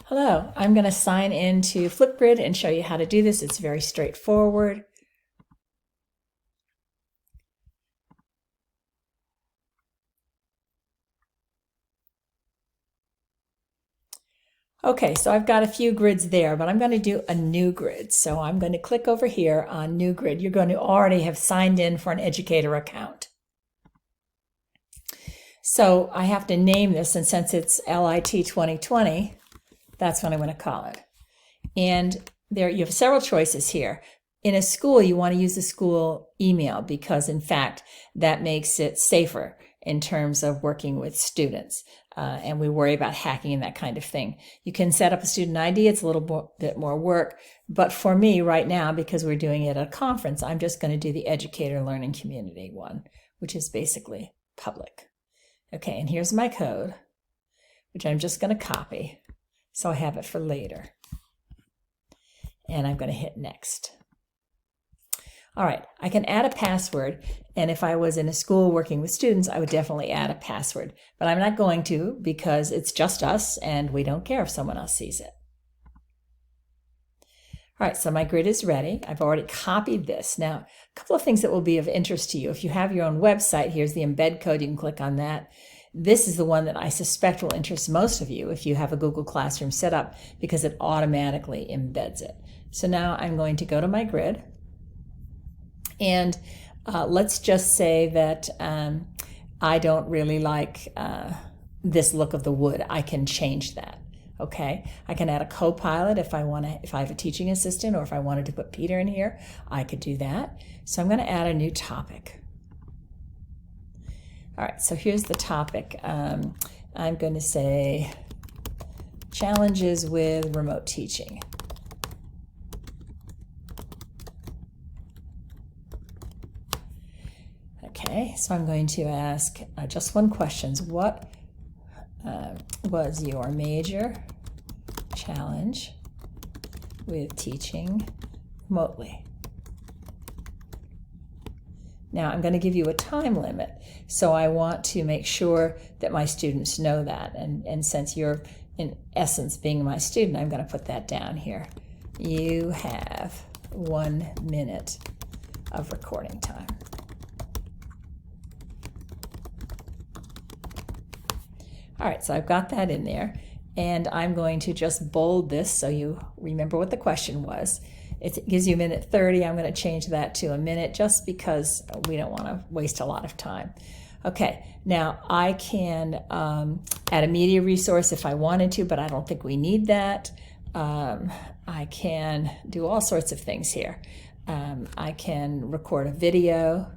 Hello, I'm going to sign into Flipgrid and show you how to do this. It's very straightforward. Okay, so I've got a few grids there, but I'm going to do a new grid. So I'm going to click over here on New Grid. You're going to already have signed in for an educator account. So I have to name this, and since it's LIT 2020, that's what I'm going to call it. And there you have several choices here. In a school, you want to use the school email because, in fact, that makes it safer in terms of working with students. And we worry about hacking and that kind of thing. You can set up a student ID. It's a little bit more work. But for me right now, because we're doing it at a conference, I'm just going to do the educator learning community one, which is basically public. Okay, and here's my code, which I'm just going to copy so I have it for later. And I'm going to hit next. All right, I can add a password, and if I was in a school working with students, I would definitely add a password, but I'm not going to because it's just us and we don't care if someone else sees it. All right, so my grid is ready. I've already copied this. Now, a couple of things that will be of interest to you. If you have your own website, here's the embed code. You can click on that. This is the one that I suspect will interest most of you if you have a Google Classroom set up because it automatically embeds it. So now I'm going to go to my grid. And let's just say that I don't really like this look of the wood. I can change that. Okay, I can add a co-pilot if I have a teaching assistant, or if I wanted to put Peter in here, I could do that. So I'm going to add a new topic. All right, so here's the topic. I'm going to say challenges with remote teaching. Okay, so I'm going to ask just one question. What was your major challenge with teaching remotely? Now I'm going to give you a time limit, so I want to make sure that my students know that. And since you're in essence being my student, I'm going to put that down here. You have 1 minute of recording time. All right, so I've got that in there, and I'm going to just bold this so you remember what the question was. It gives you 1:30. I'm going to change that to a minute just because we don't want to waste a lot of time. Okay, now I can add a media resource if I wanted to, but I don't think we need that. I can do all sorts of things here. I can record a video,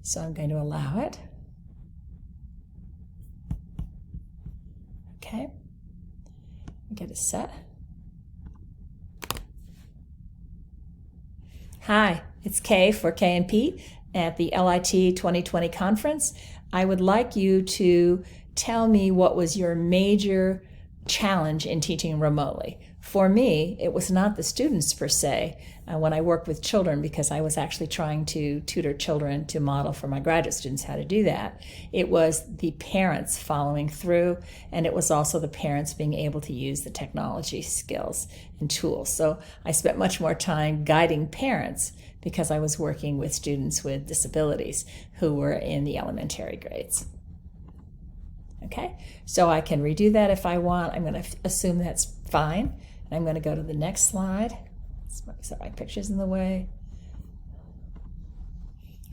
so I'm going to allow it. Okay, get it set. Hi, it's Kay for Kay and Pete at the LIT 2020 conference. I would like you to tell me what was your major challenge in teaching remotely. For me, it was not the students per se when I worked with children, because I was actually trying to tutor children to model for my graduate students how to do that. It was the parents following through, and it was also the parents being able to use the technology skills and tools. So I spent much more time guiding parents because I was working with students with disabilities who were in the elementary grades. Okay, so I can redo that if I want. I'm going to assume that's fine. I'm going to go to the next slide. So my picture's in the way.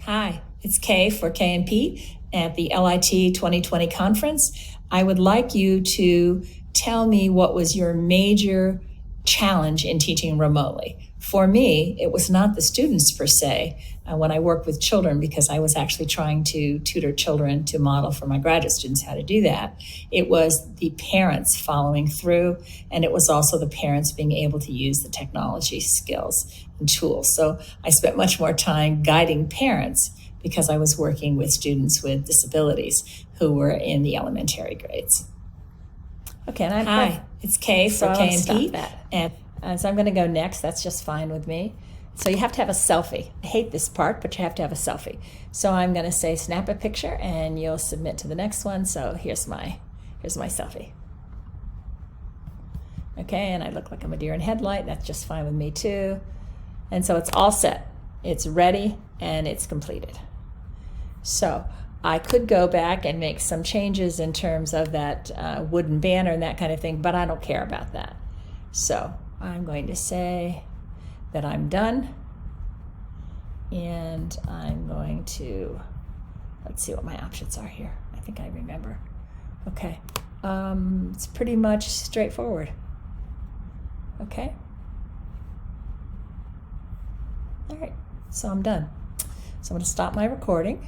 Hi, it's Kay for Kay and Pete at the LIT 2020 conference. I would like you to tell me what was your major challenge in teaching remotely. For me, it was not the students per se when I worked with children, because I was actually trying to tutor children to model for my graduate students how to do that. It was the parents following through, and it was also the parents being able to use the technology skills and tools. So I spent much more time guiding parents because I was working with students with disabilities who were in the elementary grades. Okay, and hi, it's Kay for Kay and Pete. And so I'm going to go next. That's just fine with me. So you have to have a selfie. I hate this part, but you have to have a selfie. So I'm going to say snap a picture, and you'll submit to the next one. So here's my selfie. Okay, and I look like I'm a deer in headlight. That's just fine with me too. And so it's all set. It's ready and it's completed. So I could go back and make some changes in terms of that wooden banner and that kind of thing, but I don't care about that. So I'm going to say that I'm done, and I'm going to, let's see what my options are here. I think I remember. Okay, it's pretty much straightforward. Okay. All right, so I'm done. So I'm going to stop my recording.